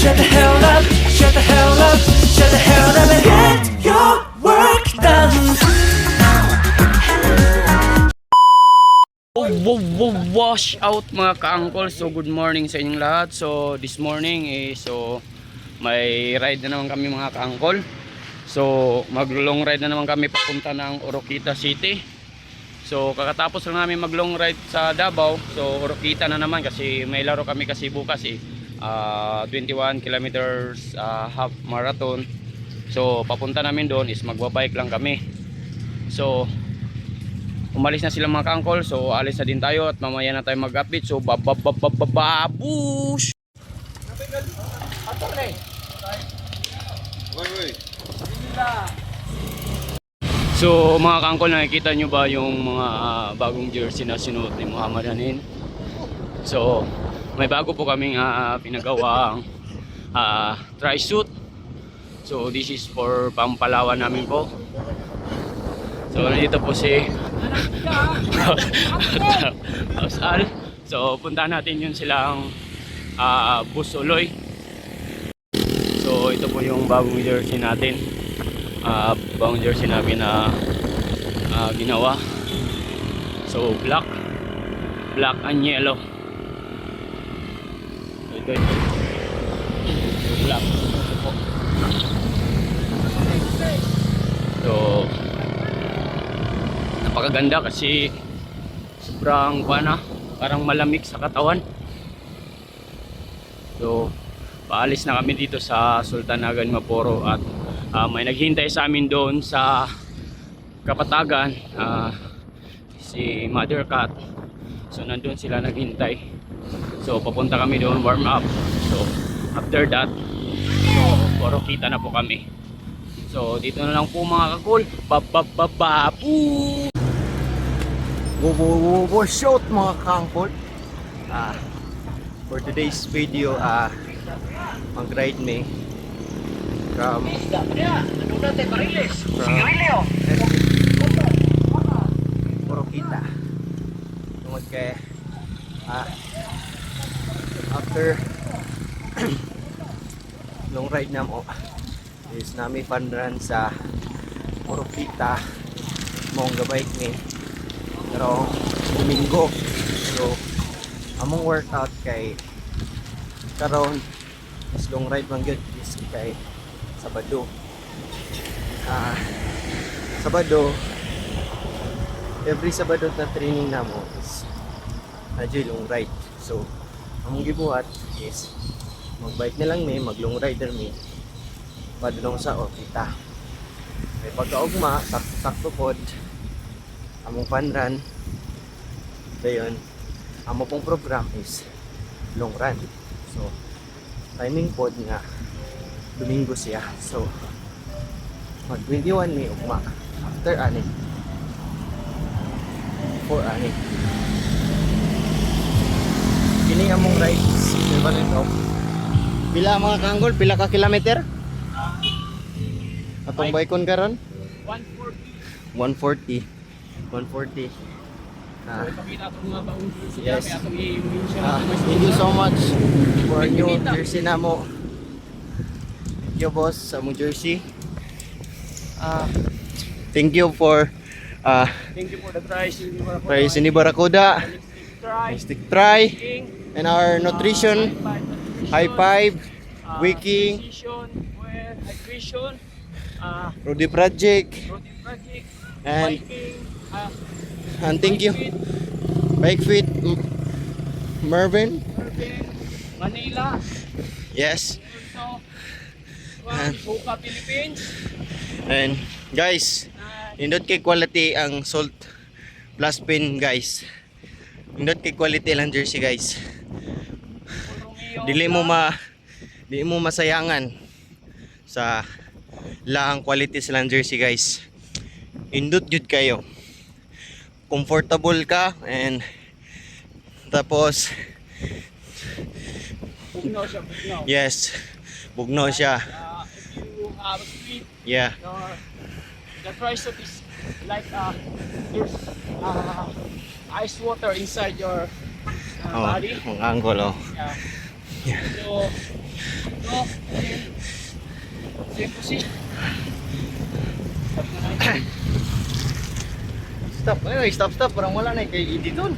Shut the hell up, shut the hell up, shut the hell up and get your work done. Wash out mga ka-angkol. So good morning sa inyong lahat. So this morning may ride na naman kami mga ka-angkol. So mag-long ride na naman kami papunta ng Oroquita City. So kakatapos lang namin mag-long ride sa Davao. So Oroquita na naman kasi may laro kami kasi bukas 21 kilometers half marathon. So papunta namin doon is magbabike lang kami. So umalis na sila mga ka-angkol. So alis na din tayo at mamaya na tayo mag-update. So babush. So mga ka-angkol, nakikita nyo ba yung mga bagong jersey na sinuot ni Muhammad Hanin? So may bago po kaming pinagawang tri-suit. So this is for Pampalawan namin po. So nandito po si Al. So puntahan natin yun silang Busuloy. So ito po yung bagong jersey natin. Bagong jersey namin na ginawa. So black and yellow. So ito black. So napakaganda kasi sobrang parang malamig sa katawan. So paalis na kami dito sa Sultanagan Maporo at may naghihintay sa amin doon sa Kapatagan, si Mother Cat. So nandun sila naghintay. So papunta kami doon, warm up. So after that, so Oroquita na po kami. So dito na lang po mga kakul. Babu. Shoot mga ka-angkol. For today's video, mag-ride me from Oroquita. Tungod kay after long ride na mo is nami fun run sa Oroquita mong gabay ni pero Domingo. So among workout kay karon is long ride man gyud is kay Sabado. Sabado, every Sabado na training namo is nadyo long ride. So among gibuhat is magbike na lang mi, mag long rider mi padulong sa Oroquita. May pagkaugma sakto pod among fun run. Dayon amo pong program is long run. So timing pod nga Domingo siya. So mag 21 ni ugma after ani 4 ani kini among rides diba nito pila mga kanggol, pila ka kilometer atong baykon karon 140 yes. Thank you so much for new jersey namo. Thank you boss sa mong jersey. Thank you for the prize in Barakuda, stick try, and our nutrition, high five, waking, hydration, Rudy Project, and thank you, Bike Fit, Mervin, Manila, yes, Buka Philippines, and guys, indot kay quality ang Salt Plus Pin guys. Indot kay quality lang jersey guys. Dili mo masayangan sa laang quality silang jersey guys. Indot jud kayo. Comfortable ka and tapos bugno siya. yes, bugno siya. If you have sweet, Yeah. the price of is like there's ice water inside your body. Ang angle oh. Yeah. Yeah. So tempo si. Stop. Ay, stop. Parang wala na kay Idi doon.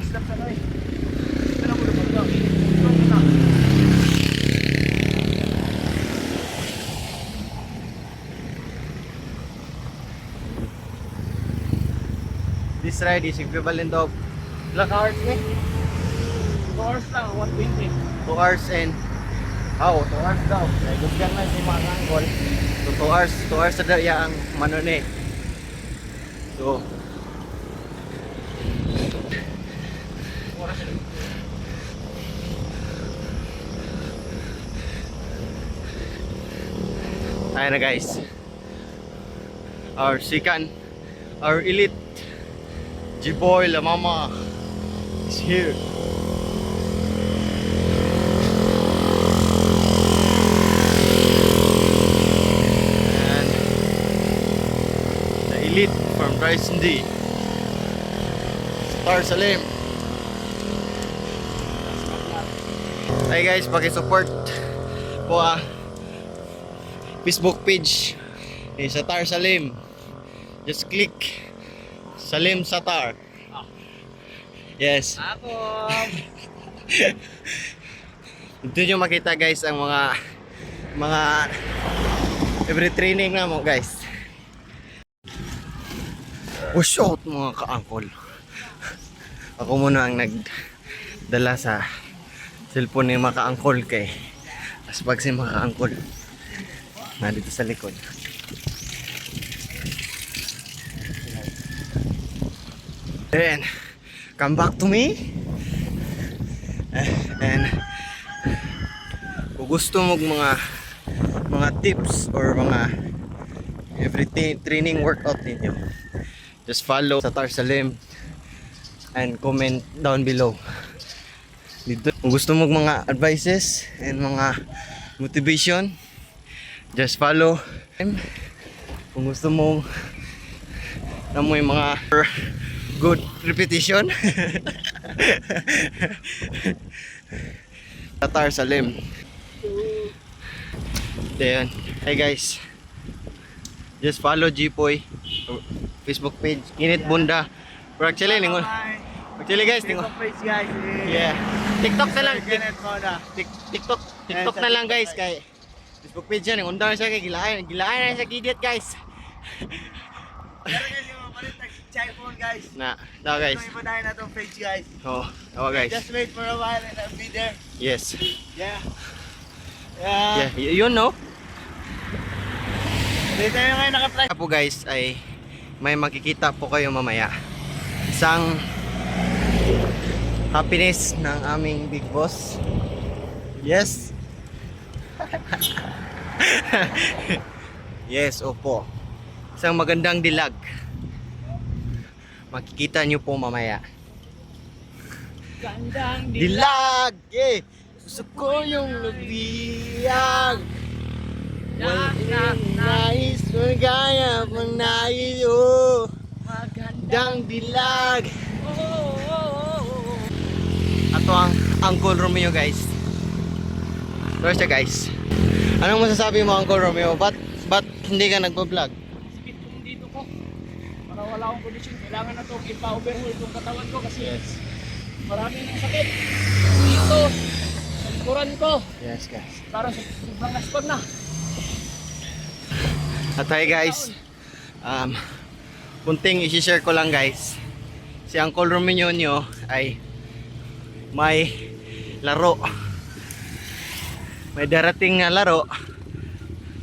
Stop na tayo. Ano mo naman daw? Ito na. This ride is equivalent of ilang hours ni? 2 hours lang, 120. 2 hours and 2 hours daw. Kaya gusgan na si mga angkol. So 2 hours na daw ang mano ni. So ayan na guys, our elite G-Boy La Mama is here. And the elite from Bryson D, Star Salim. Hey guys, paki-support po Facebook page ni Satar Salim. Just click Salim Satar. Yes. Ako. Dito nyo makita guys ang mga every training na mo guys. Push out mga ka-angkol. Ako muna ang nagdala sa cellphone ni mga ka-angkol kay aspag si mga ka-angkol na dito sa likod. Then come back to me. And kung gusto mo mga tips or mga everything training workout ninyo, just follow Satar Salim and comment down below. Dito kung gusto mo mga advices and mga motivation, just follow him. Kung gusto mo na mo yung mga good repetition, Satar Salim. Then, hey guys, just follow G-Boy Facebook page, Init Bunda. Pero actually, guys, guys. yeah. TikTok na lang. TikTok na lang guys kay Facebook page yan. Undang siya kay gilain na siya gidit guys. guys. Na guys. Ito ipunahin na itong page guys. Oh, guys. Just wait for a while and I'll be there. Yes. Yeah. Yeah, yun no. Dito na ngayon naka-fly. Po guys ay may makikita po kayo mamaya. Isang happiness ng aming big boss. Yes. Yes, opo. Isang magandang dilag. Makikita nyo po mamaya. Gandang Dilag! Yeah! Gusto ko yung nabiyag. Walang nais magaya pang nais. Oh, magandang dilag. Ato ang Uncle Romeo guys. Pero siya guys. Anong masasabi mo Uncle Romeo? Ba't hindi ka nagpa-vlog? Sakit kung dito ko. Para wala akong kondisyon. Kailangan na itong ipa-overhaul itong katawan ko kasi marami ng sakit. Dito, sa likuran ko. Yes guys. Para sobrang aspag na. At hi guys. Kunting i-share ko lang guys. Si Uncle Romeo nyo ay may laro. May darating na laro.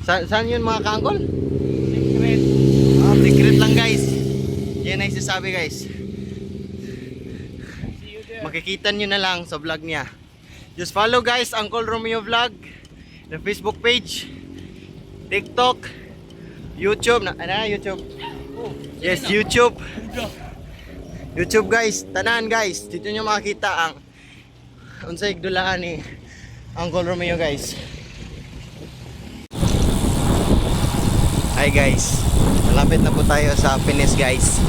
Saan yun mga ka-uncle? Secret. Secret lang guys. Yan ay sasabi guys. See you there. Makikita nyo na lang sa vlog niya. Just follow guys Uncle Romeo Vlog, the Facebook page, TikTok, YouTube YouTube. Yes, YouTube. YouTube guys, tanan guys. Dito nyo makikita ang unsay igdulaan ni Uncle Romeo guys. Hi guys. Malapit na po tayo sa happiness guys.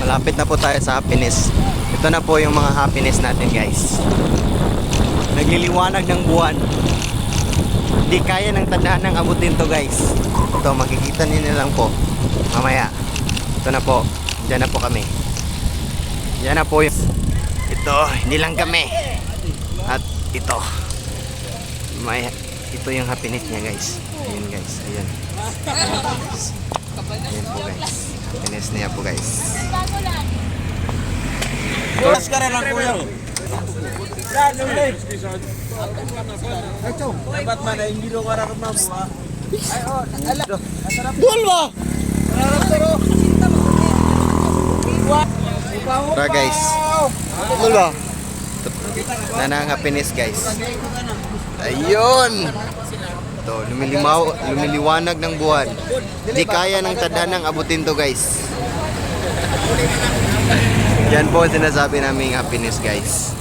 Malapit na po tayo sa happiness. Ito na po yung mga happiness natin guys. Nagliliwanag ng buwan. Di kaya ng tadhanang abutin to guys. Ito, makikita niyo na lang po. Mamaya. Ito na po. Diyan na po kami. Diyan na po yung... Ito, hindi lang kami. At ito. Ito yung happiness niya guys. Ayun guys. Ayun. Ayun po guys. Happiness niya po guys. Tulas ka rin ang kuyang. Dapat man ay hindi ko kararama mo ha. Dul ba? Tara guys. Dul ba? Nanang happiness guys. Ayun. Ito, lumiliwanag ng buwan. Di kaya ng tadhanang abutin to guys. Yan po ang sinasabi naming happiness guys.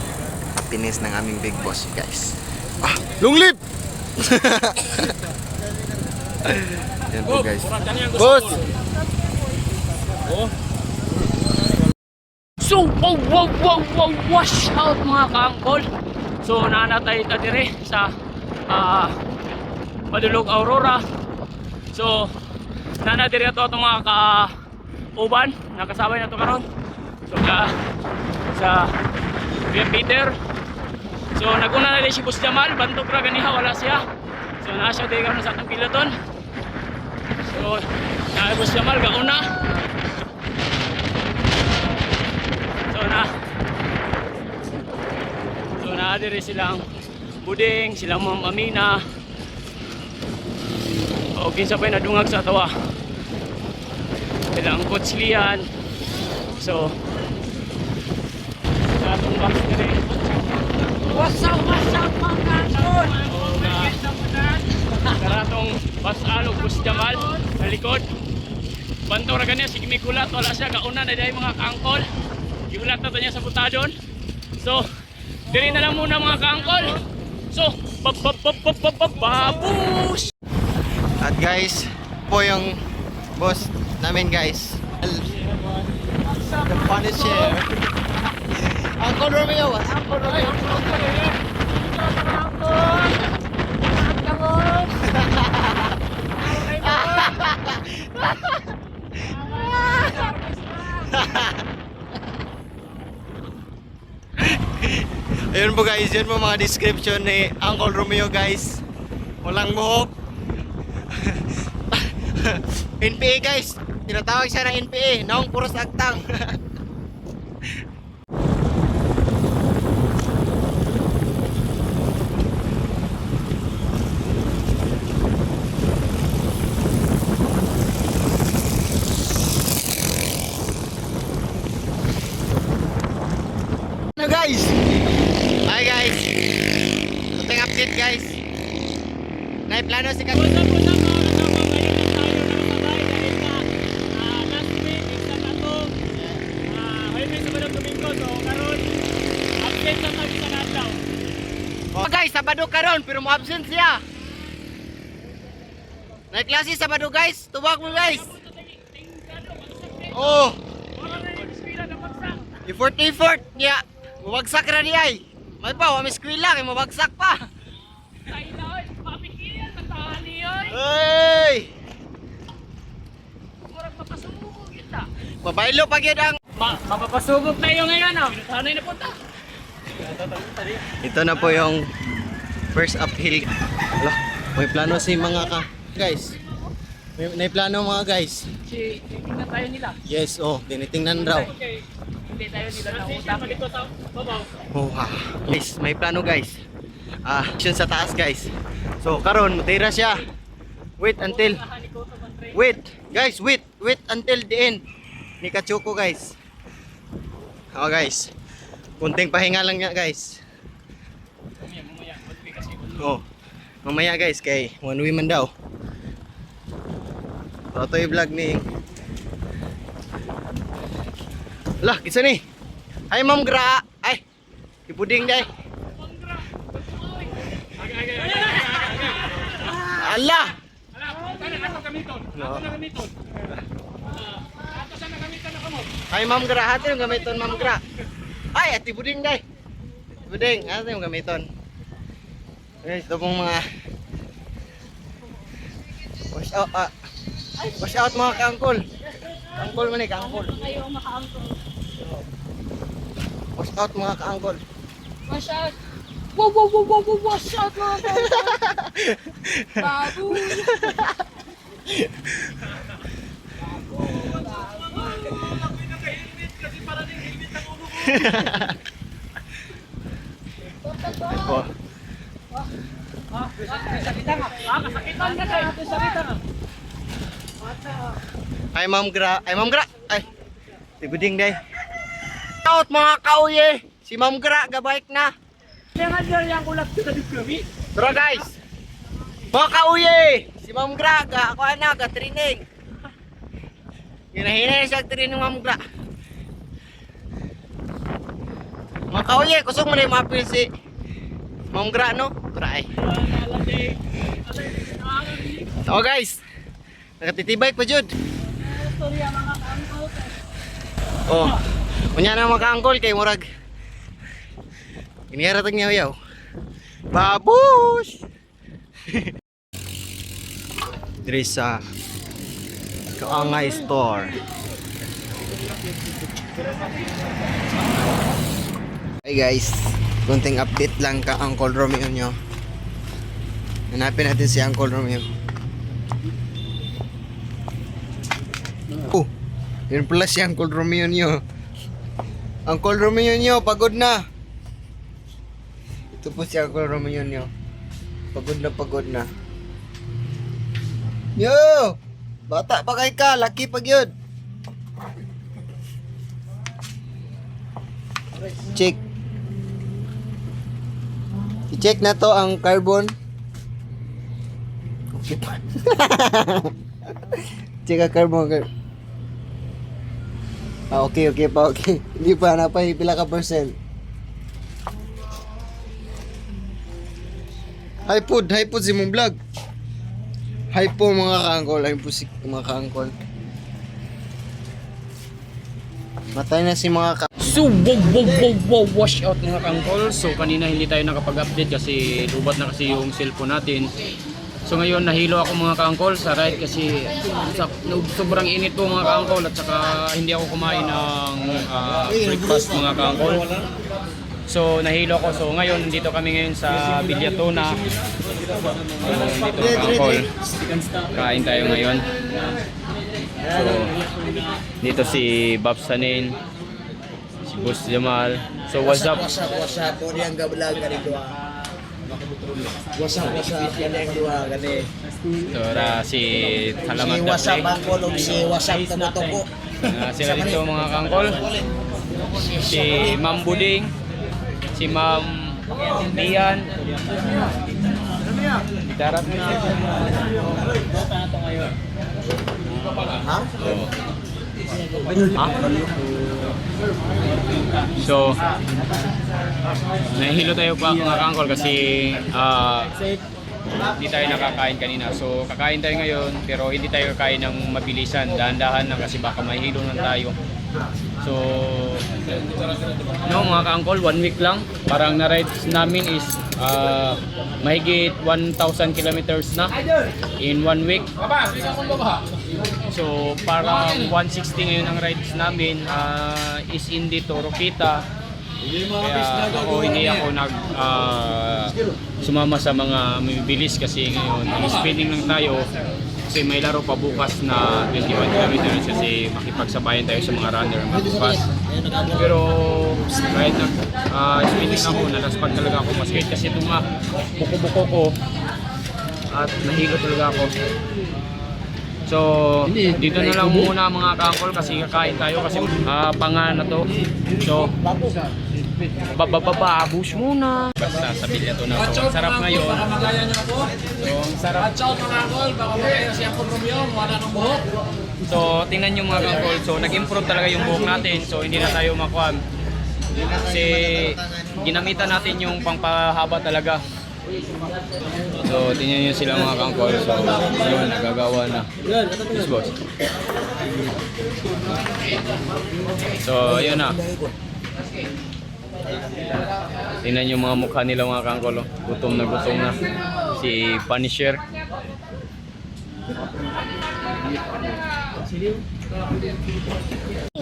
Happiness ng aming big boss guys. Ah, long live! Yan po guys. Boss! So, wash out mga kaangkol. So, nanatay ta dire sa Madulog Aurora. So, nanatay ito itong mga kauban. Nakasabay na ito karon. So, sa Peter. So, naguna na rin si Boss Jamal. Bantog ra ganiha, wala siya. So, nasa tayo karon sa atong piloton. So, na Boss Jamal, gauna. So naadiri silang Buding, silang Ma'am Amina. O kinsa pa'y nadungag sa tawa. Silang Coach Lian. So sa atong box diri. What's up mga kanton? Karatong bus alog Boss Jamal sa likod. Banto ra ganiya sige mikulat wala siya gauna na dai mga kaangkol. Giulat na to niya sa butadon. So, diri na lang muna mga kaangkol. So, babush! At guys, po yung boss namin guys. The Punisher. Uncle Romeo. Uncle Romeo. Ayun po guys, yun po mga description ni Uncle Romeo guys. Walang buhok. NPA guys, tinatawag siya ng NPA, naong puros agtang. Ano guys? Hi guys. Ito yung update guys. Naiplano si Kag... Oh guys, Sabado karon pero mo absent siya. Naiklase Sabado guys. Tuwag mo guys. Oh. I-effort niya. Mabagsak na niya ay. May pa, may eskwela kay mabagsak pa. Hey! Pabaylo pag yun ang... Mapapasugod na yung ngayon. Sanay na punta. Ito na po yung first uphill. Wala, may plano si mga guys. May plano mga guys. Tingnan tayo nila. Yes, oh, tinitingnan raw. Hindi tayo nila na utang. Oh, guys, may plano guys. Action sa taas guys. So, karon matira siya. Wait until the end. Ni Kachuko guys. Oh guys. Kunting pahinga lang niya guys. Oh. Mamaya guys kay one way man daw. Ito yung vlog ni. Lah, kisa ni. Ay Ma'am Gra. Ay. Ipuding day. Allah. Ay Ma'am Gra, hati yung gamiton Ma'am Gra. Ay, ati buding day. Buding, hati yung gamiton. Guys, ito pong mga Wash out, wash out mga kaangkol. Kaangkol man eh, kaangkol. Ayaw makaangkol. Wash out mga kaangkol. Wash out. Wow, wash out mga kaangkol. Baboy. Oh. Ay Ma'am Gra, ay tibuding day. Out mga kauye, si Ma'am Gra gabayk na. Tara guys. Mga kauye, si Ma'am Gra ako na ga training. Hinahinay siya training Ma'am Gra. Mga kauye, kusog mo na yung mapil si Ma'am Gra no? Gra ay. So guys, nakatitibay pa jud. Oh, kunya na mga kaangkol kay murag. Iniharatag niya yaw. Babush! Diri sa Kaangay Store. Hey guys, konting update lang ka Uncle Romeo nyo. Hanapin natin si Uncle Romeo. Oh, yun pala si Uncle Romeo nyo. Uncle Romeo nyo, pagod na. Ito po si Uncle Romeo nyo. Pagod na. Yo! Bata pa kay ka, laki pag yun. Check. I-check na to ang carbon. Okay pa. Check ang carbon. Okay pa, okay. Hindi pa, pila ka percent. Hi po si mong vlog. Hi po mga kaangkol, hi po si mga kaangkol. Matay na si mga So, wash out mga kaangkol. So, kanina hindi tayo nakapag-update kasi lubat na kasi yung cellphone natin. So, ngayon nahilo ako mga kaangkol sa ride kasi sobrang init po mga kaangkol at saka hindi ako kumain ng breakfast mga kaangkol. So, nahilo ako. So, ngayon dito kami ngayon sa Villatona. So, dito mga kaangkol. Kain tayo ngayon. So, dito si Babs Sanin, si Boss Jamal. So what's up? What's up? Ori ang gablog kani dua. What's up? Yan ang dua kani. So si Salamat Si what's up ang kolog si what's up tumutuko. sila dito mga kangkol. Si Ma'am Buding, si Ma'am Dian. Darat na. Ha? So, nahihilo tayo pa mga kangkol kasi hindi tayo nakakain kanina. So, kakain tayo ngayon pero hindi tayo kakain ng mabilisan. Dahan-dahan lang kasi baka mahilo na tayo. So, no mga kaangkol, 1 week lang. Parang na-ride namin is mahigit 1,000 kilometers na in 1 week. So, parang 160 ngayon ang rides namin is in dito, Roquita. Kaya ako hindi ako sumama sa mga mabibilis kasi ngayon spinning lang tayo. Kasi may laro pa bukas na 21 kilometers kasi makipagsabayan tayo sa mga runner bukas. Pero kahit spinning ako, nalaspag talaga ako mas kahit kasi ito nga buko-buko ko at nahilo talaga ako. So dito na lang muna mga kaangkol kasi kakain tayo kasi pangan na to. So bababababus muna. Basta sa Villatona. So ang sarap ngayon. So ang sarap. Watch out mga kaangkol, baka makaya si Uncle Romeo, wala ng buhok. So tingnan nyo mga kaangkol. So nag-improve talaga yung buhok natin. So hindi na tayo makuha. Kasi ginamitan natin yung pangpahaba talaga. So tingnan nyo sila mga kaangkol. So yun, nagagawa na. Yes boss. So yun na. Tingnan yung mga mukha nila mga kaangkol. Gutom na. Si Punisher.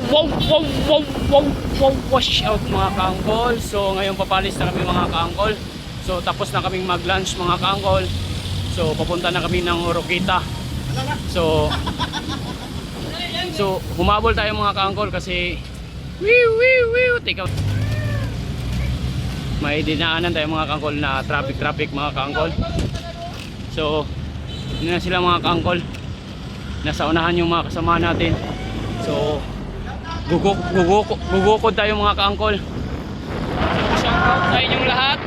Wow, wash out mga kaangkol. So ngayon papalis na kami mga kaangkol. So tapos na kaming mag-lunch mga kaangkol. So papunta na kami ng Oroquita. So humabol tayo mga kaangkol kasi teka, may dinaanan tayo mga kaangkol na traffic mga kaangkol. So yun na sila mga kaangkol. Nasa unahan yung mga kasama natin. So gugukod tayo mga kaangkol. So shout out sa inyong lahat.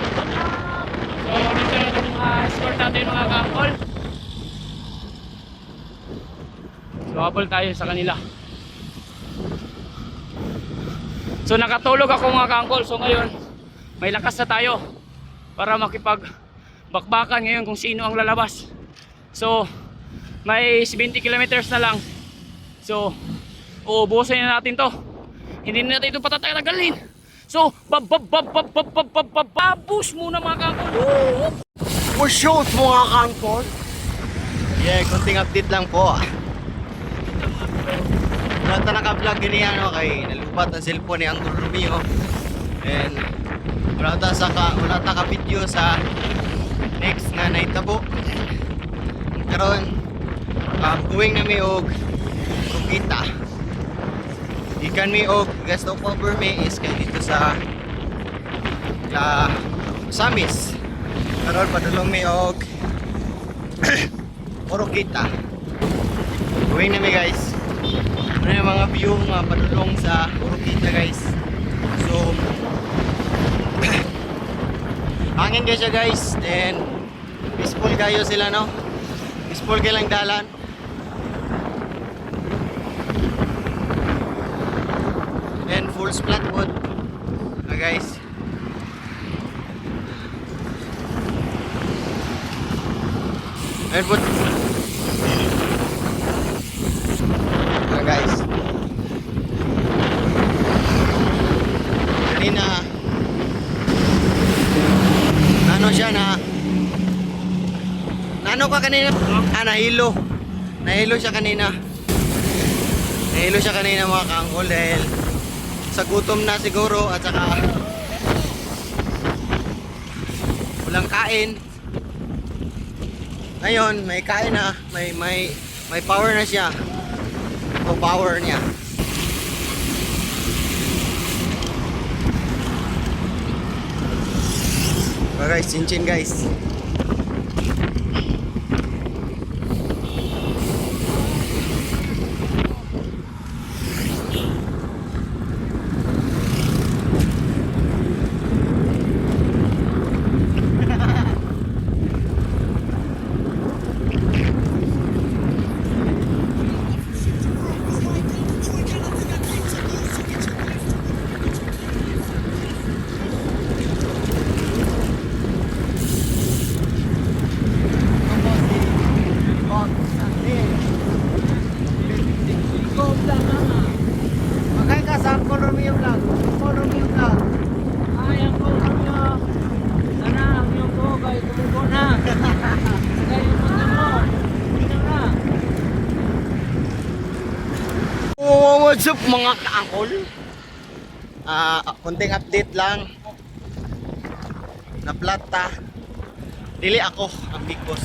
So dito na yung escort natin mga kaangkol. So habol tayo sa kanila. So nakatulog ako mga kaangkol. So ngayon may lakas na tayo para makipagbakbakan ngayon kung sino ang lalabas. So may 70 kilometers na lang. So uubusin na natin to. Hindi na natin ito patatagalin. So babus muna mga kaangkol. Shoot mga kaangkol. Yeah, kunting update lang po. Wala ta naka-vlog ganyan kay nalupat ang cellphone ni Uncle Romeo. And wala ta ka-video sa next nga naitabo. Karon going na mi og Oroquita. Ikan mi og gasto cover mi is kay dito sa Samis. Karon padulong mi og Oroquita. Going na mi guys. Ano yung mga view mga padulong sa Oroquita guys. So hangin kayo siya guys. Then peaceful kayo sila no. Peaceful kayo lang dalan. And full splat wood guys. And wood guys. Kanina ano siya ano ka kanina? Nahilo siya kanina mga kaangkol dahil sa gutom na siguro at saka walang kain. Ngayon may kain na, may power na siya. O power niya. Guys, cincin guys. What's up mga kaangkol? Konting update lang. Na plata. Dili ako ang big boss.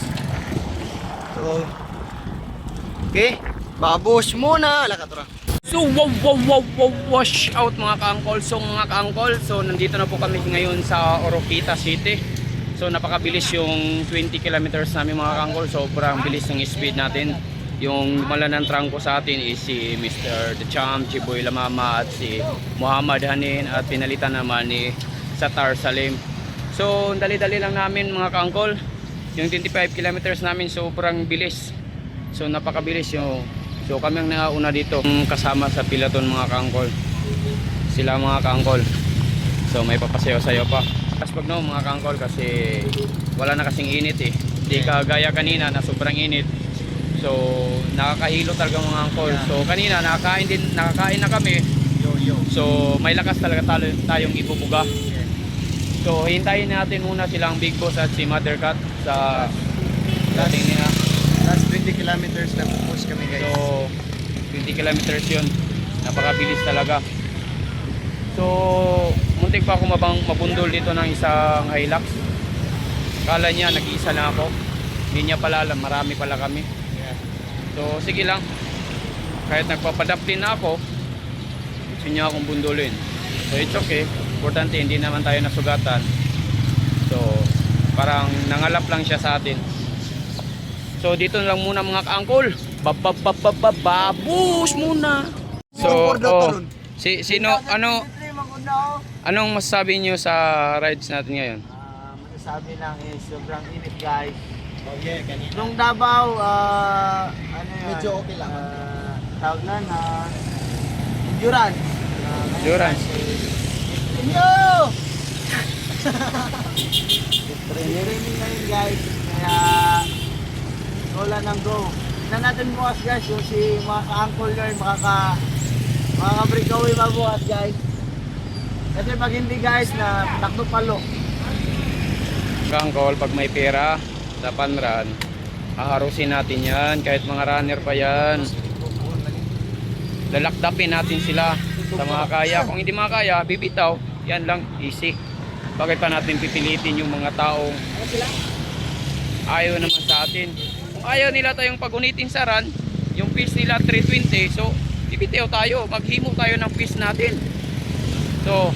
So okay, babos muna lakatura. So wash out mga kaangkol. So mga kaangkol, so nandito na po kami ngayon sa Oroquita City. So napakabilis yung 20 kilometers namin mga kaangkol. Sobrang bilis ng speed natin. Yung lumalan ng trangko sa atin is si Mr. The Champ, Chiboy Lamama at si Muhammad Hanin at pinalitan naman ni Satar Salim. So dali-dali lang namin mga kaangkol. Yung 25 kilometers namin sobrang bilis. So napakabilis yung. So kami ang nauna dito kasama sa peloton mga kaangkol. Sila mga kaangkol. So may papasayo-sayo pa. Tapos pag no mga kaangkol kasi wala na kasing init eh. Hindi kagaya kanina na sobrang init. So nakakahilo talaga mga angkol. So kanina nakakain na kami. So may lakas talaga tayong ibubuga. So hintayin natin muna silang Big Boss at si Mother Cat sa dating nila. Last 20 kilometers. kilometers na push kami guys. So 20 kilometers yun. Napakabilis talaga. So muntik pa ako mabundol dito ng isang Hilux. Kala niya nag-iisa na ako. Hindi niya pala alam, marami pala kami. So sige lang. Kahit nagpapadaptin na ako, gusto niya akong bundulin. So it's okay. Importante hindi naman tayo nasugatan. So parang nangalap lang siya sa atin. So dito lang muna mga ka-angkol. Babus muna. So sino anong masasabi niyo sa rides natin ngayon? Masasabi lang is sobrang init guys. Nung Davao, ano yun? Medyo okay lang. Tawag na endurance. Endurance. Inyo! Training na yun guys. Kaya go lang ng go. Tignan natin bukas guys yung si mga ka-angkol yun makaka-breakaway mabukas guys. Kasi pag hindi guys na takbo palo. Ka-angkol, pag may pera sa panran, haharusin natin yan. Kahit mga runner pa yan, lalakdapin natin sila sa mga kaya. Kung hindi makakaya, bibitaw. Yan lang, easy. Bakit pa natin pipilitin yung mga taong ayaw naman sa atin? Kung ayaw nila tayong pagunitin sa run, yung piece nila 320, so bibitaw tayo, maghimo tayo ng piece natin. So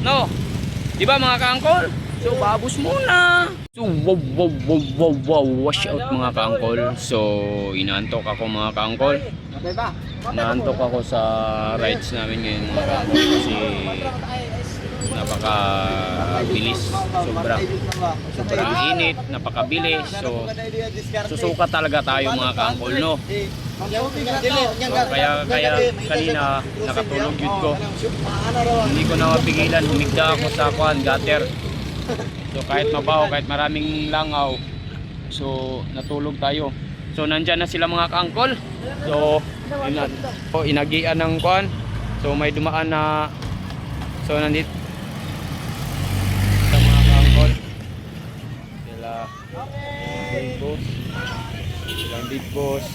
no, di ba mga ka-angkol? So babus muna. So wow, wash out mga ka-angkol. So inaantok ako mga ka-angkol. Inaantok ako sa rides namin ngayon mga ka-angkol kasi napakabilis, sobrang init, napakabilis. So susukat talaga tayo mga ka-angkol, no? So, kaya kanina nakatulog yun ko. Hindi ko na mapigilan, humigda ako sa gutter. So kahit mabaho, kahit maraming langaw, so natulog tayo. So nandyan na sila mga ka-angkol. So inagian ng kuan. So may dumaan na, so nandito sa mga ka-angkol sila Big Boss, silang Big Boss,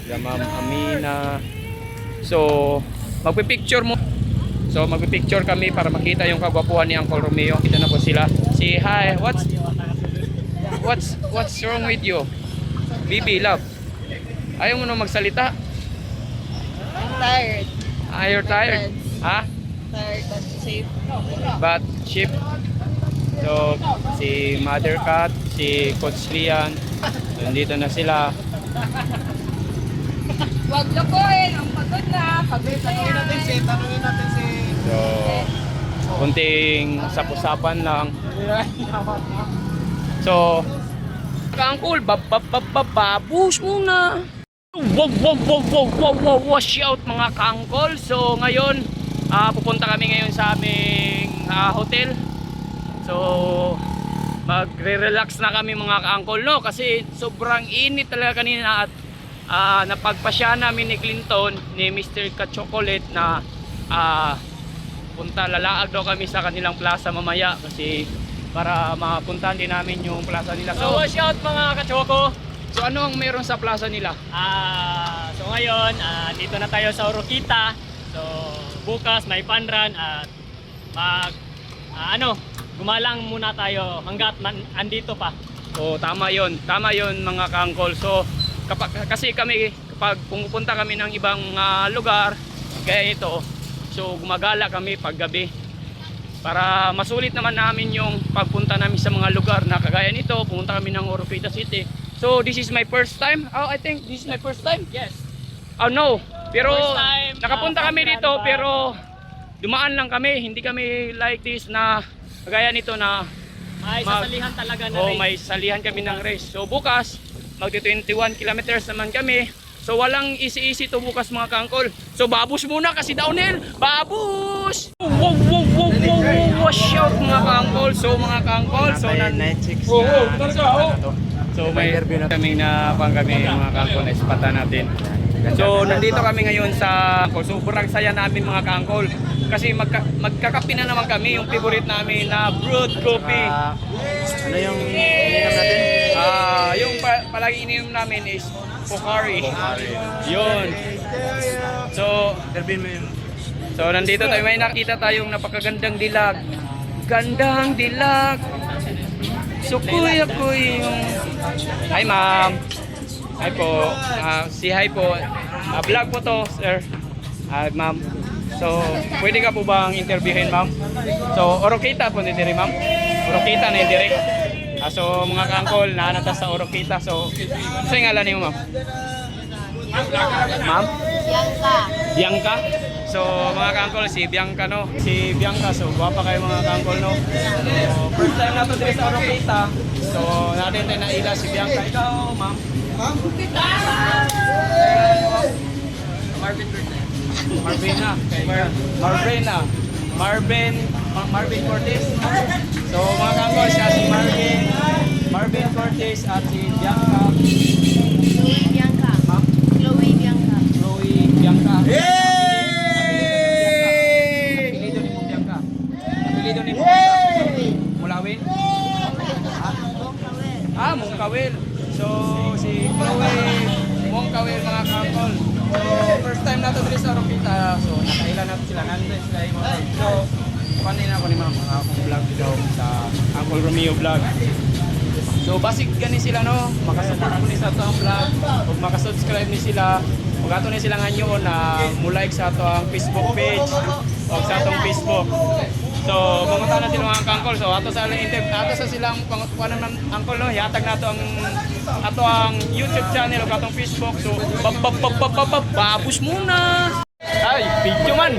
sila Ma'am Amina. So magpipicture mo. So magpipicture kami para makita yung kagwapuhan ni Uncle Romeo. Kita na po sila. Say hi. What's wrong with you? Bibi, love. Ayaw mo na magsalita. I'm tired. Ah, you're tired? Ha? Tired but safe. But sheep. So si Mother Cat, si Coach Lian, nandito na sila. Huwag lokohin. Ang pagod na. Pagod na yan. Tanungin natin si So kunting sapusapan lang. So ka-angkol, babus muna. Wow, wash out mga ka-angkol. So ngayon pupunta kami ngayon sa aming hotel. So magre-relax na kami mga ka-angkol, no? Kasi sobrang init talaga kanina at napagpasya namin ni Clinton, ni Mr. Ka-Chocolate na lalaag daw kami sa kanilang plaza mamaya kasi para mapuntahan din namin yung plaza nila. So wash out mga ka-choko. So ano ang meron sa plaza nila? So ngayon, dito na tayo sa Oroquita. So bukas may panran at gumalang muna tayo hanggat andito pa. So tama yon mga ka-angkol. So kasi kami kapag pumupunta kami ng ibang lugar gaya ito, so gumagala kami pag gabi para masulit naman namin yung pagpunta namin sa mga lugar na kagaya nito. Pumunta kami ng Oroquita City. So this is my first time. I think this is my first time. Yes. Oh no. Pero First time, nakapunta kami dito ba? pero dumaan lang kami. Hindi kami like this na kagaya nito na May sasalihan talaga na race. may salihan kami ng race. So bukas magti 21 kilometers naman kami. So walang easy to bukas mga ka-angkol. So babus muna kasi downhill. Babus! Wow! Wash out mga ka-angkol. So mga ka-angkol, so night chicks So may kami na kami mga ka-angkol na ispata natin. So nandito kami ngayon sa sobrang saya namin mga ka-angkol kasi magkakape na naman kami, yung favorite namin na brewed coffee. Ano yung ininom natin? Yung palagi ininom namin is Pocari. Yun. So, nandito tayo. May nakita tayong napakagandang dilag. Gandang dilag. So, kuya ko yung... Hi, ma'am. Hi po. Si hi po. Vlog po to, sir. Ma'am. So, pwede ka po bang interviewin, ma'am? So, Orokita po nito rin, ma'am. Orokita na hindi rin. So, mga kaangkol, naanata sa Orokita. So, saan yung ngalan niyo, ma'am? Ma'am? Bianca. Bianca? So, mga kaangkol, si Bianca, no? Si Bianca, so, guwapa kayo mga kaangkol, no? So, first time na to dito sa Orokita. So, natin tayo naila si Bianca. Ikaw, ma'am? Ma'am? Marvin Cortez. So mga kaangkol, siya si Marvin Cortez at si Bianca. Chloe Bianca. Ma'am? Chloe Bianca. Chloe Bianca. Apelido ni Mong Bianca. Apelido ni Mong Bianca. Mulawin? Mong Kawil. So si Chloe Mong Kawil, mga kaangkol. So first time nato dito sa Orokita. So nakailan nato sila. Nandun sila yung mga. So panin ako ni ma'am mga akong vlog dito sa Uncle Romeo Vlog. So basic gani sila, no, makasupport mo ni sa ato ang vlog ug makasubscribe ni sila ug ato ni sila ngayon na mo-like sa ato ang Facebook page ug sa atong Facebook. So mangunta na sila mga kangkol. So ato sa silang pangutuan ng angkol, no, hihatag nato ang YouTube channel ug atong Facebook. So babus muna. Ay, video man.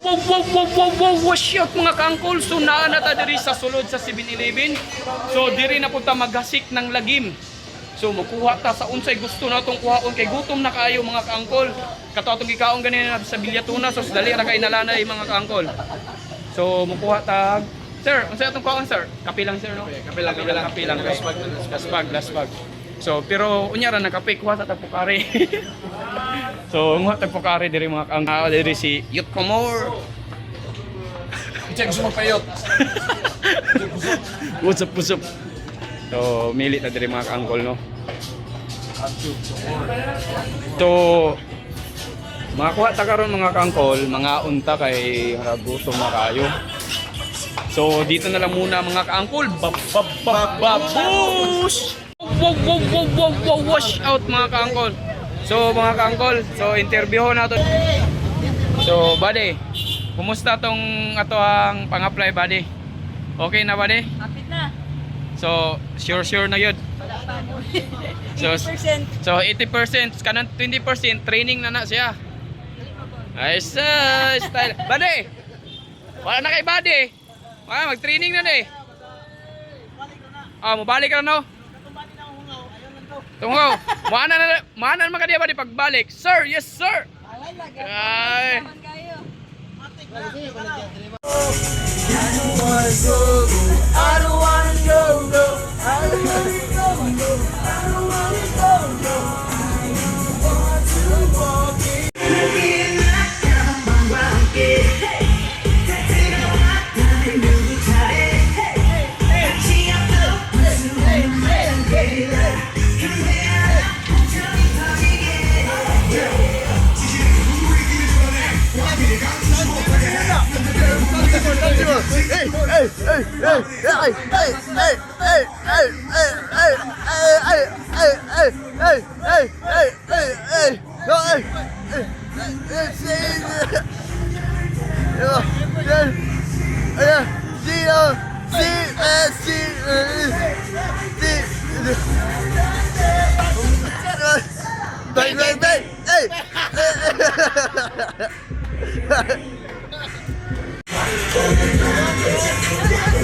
Wow, shit mga kaangkol. So naa na ta diri sa sulod sa 7-Eleven. So diri na punta maghasik ng lagim. So makuha ta sa unsay gusto natong kuhaon kay gutom na kaayo mga kaangkol. Kato atong gikaon ganina sa Bilyatuna. So dali ra kay nalanay mga kaangkol. So makuha ta. Sir, unsay atong kuhaon, sir? Kape lang, sir, no? Kape lang. Laspag. So pero unya ra nakape kuha ta Pocari. So nguha ta Pocari diri mga kaangkol diri si Youth Comor. Check sa magpayot. What's up? So mili ta diri mga kaangkol, no? So makakuha ta karon mga kaangkol, mga unta kay gutom na kayo. So dito na lang muna mga kaangkol. Babush! Wow, wash out mga kaangkol. So mga kaangkol, so interview nato. So buddy, kumusta tong ato ang pang-apply, buddy? Okay na, buddy? Kapit na. So sure na yun. So 80%. So 80%, kanang 20% training na siya. Ay style. Buddy! Wala na kay buddy. Mag-training na eh. Mabalik ka na, no? Tungaw. Mana naman ka diya ba di pagbalik? Sir, yes sir. Ay.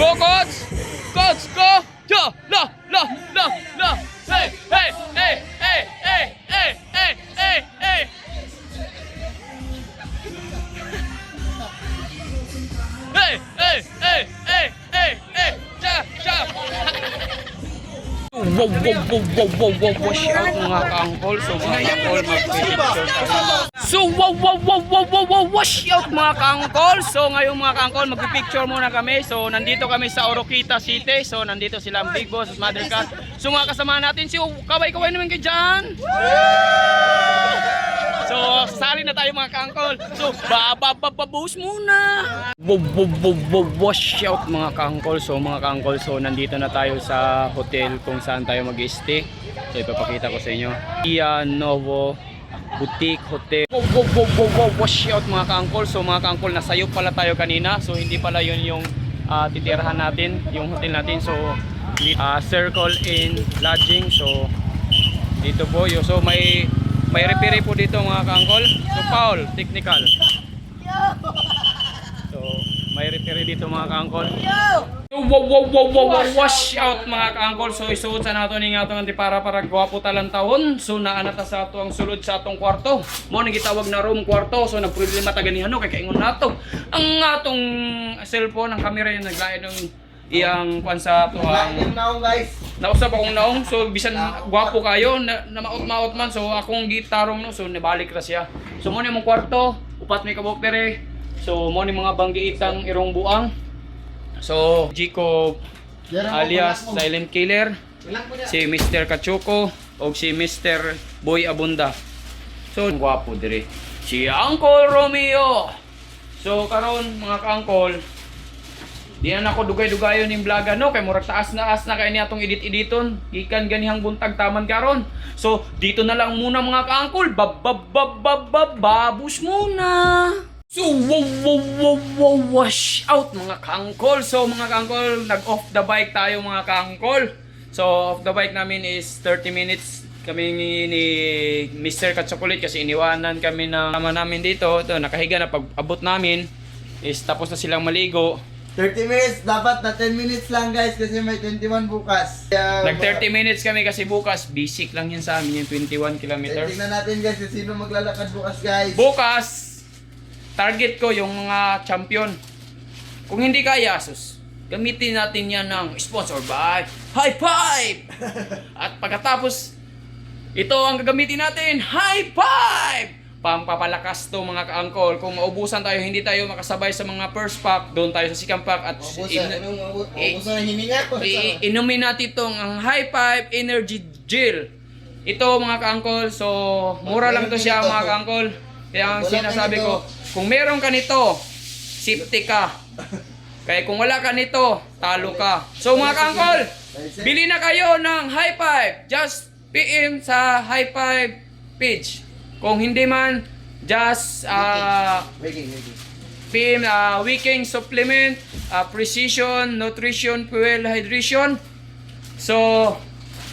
Go coach! Coach, go! Yo! La! Hey! Wash out mga ka-angkol. So mga ka-angkol, mag-picture tayo. So wash out mga ka-angkol. So ngayon mga ka-angkol, mag-picture muna kami. So nandito kami sa Oroquita City. So nandito sila ang Big Boss at Mother Cat. So mga kasama natin si kaway-kaway naman kayo dyan. So sasali na tayo mga ka-angkol. So bababababuhos muna. Wash out mga ka-angkol. So mga ka-angkol, so nandito na tayo sa hotel kung saan tayo mag-stay. So ipapakita ko sa inyo. Ia Novo Boutique Hotel. Wash out mga ka-angkol. So mga ka-angkol, nasayo pala tayo kanina. So hindi pala yun yung titirahan natin, yung hotel natin. So Circle in Lodging. So dito po yun. So may referee po dito mga ka-angkol. So foul, technical. So may referee dito mga ka-angkol. So wash out mga ka-angkol. So isuot sa nato ning atong antipara para gwapo talang taon. So naanata sa ato ang sulod sa atong kwarto. Mo ni gitawag na room kwarto. So nagproblema taganihan no kay kaingon nato. Ang atong cellphone, ang camera yung naglain ng iyang kwansa to ang guys. nausap akong naong. So bisan gwapo kayo na maot-maot man. So akong gitarong no. So nabalik ra siya. So mo ni mong kwarto, upat may kabok dere. So mo ni mga banggiitang irong buang. So Jico alias Silent Killer, si Mr. Kachuko o si Mr. Boy Abunda. So gwapo dire si Uncle Romeo. So karon mga ka-angkol, di na ako dugay-dugayon ning vloga no kay murag taas na kay ni atong edit-editon gikan ganihang buntag taman karon. So dito na lang muna mga ka-angkol, babus muna. So wash out mga ka-angkol. So mga ka-angkol, nag-off the bike tayo mga ka-angkol. So off the bike namin is 30 minutes kami ni Mr. Katsokulit kasi iniwanan kami na tama namin dito. Ito nakahiga na, pag abot namin is tapos na silang maligo. 30 minutes, dapat na 10 minutes lang guys kasi may 21 bukas. Nag 30 minutes kami kasi bukas basic lang yun sa amin yung 21 kilometers. Tingnan natin guys kung sino maglalakad bukas guys. Bukas target ko yung mga champion. Kung hindi kaya, sus, gamitin natin yan ng sponsor by High Five. At pagkatapos, ito ang gagamitin natin, High Five. Pampapalakas to mga ka-angkol. Kung maubusan tayo, hindi tayo makasabay sa mga first pack, doon tayo sa second pack at inumin natin itong ang High Five Energy Gel. Ito mga ka-angkol, so mura lang to siya mga ka-angkol. Kaya ang sinasabi ko, kung meron ka nito, safety ka. Kaya kung wala ka nito, talo ka. So mga ka-angkol, bili na kayo ng High Five. Just PM sa High Five page. Kung hindi man, just PM Wiking Supplement, Precision Nutrition Fuel Hydration. So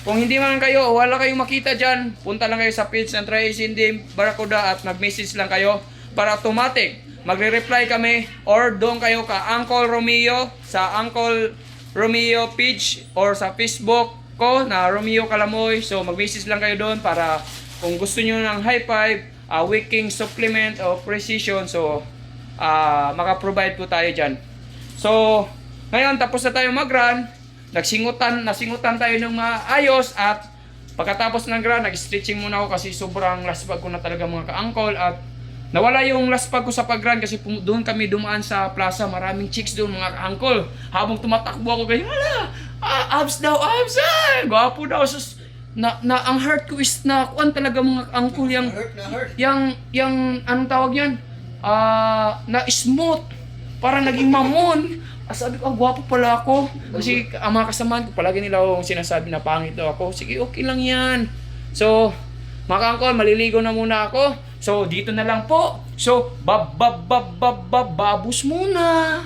kung hindi man kayo, wala kayong makita dyan, punta lang kayo sa page ng Trace Indim Barracuda at mag-message lang kayo para automatic. Magre-reply kami or doon kayo ka Uncle Romeo sa Uncle Romeo page or sa Facebook ko na Romeo Kalamoy. So mag-message lang kayo doon para kung gusto nyo ng High Five, Wiking Supplement o Precision, so maka-provide po tayo dyan. So ngayon tapos na tayo mag-run. Nasingutan tayo ng maayos at pagkatapos ng run, nag-stretching muna ako kasi sobrang laspag ko na talaga mga ka-angkol at nawala yung laspag ko sa pag-run kasi doon kami dumaan sa plaza, maraming chicks doon mga ka-angkol. Habang tumatakbo ako ganyan, abs daw, abs! Gwapo daw! Ang heart ko is na kuan talaga mga ka-angkol yung anong tawag yan? Na smooth, parang naging mamon. Sabi ko, gwapo pala ako. Kasi ang mga kasamahan ko, palagi nila akong sinasabi na pangit daw ako. Sige, okay lang yan. So, mga ka-angkol, maliligo na muna ako. So, dito na lang po. So, babus muna.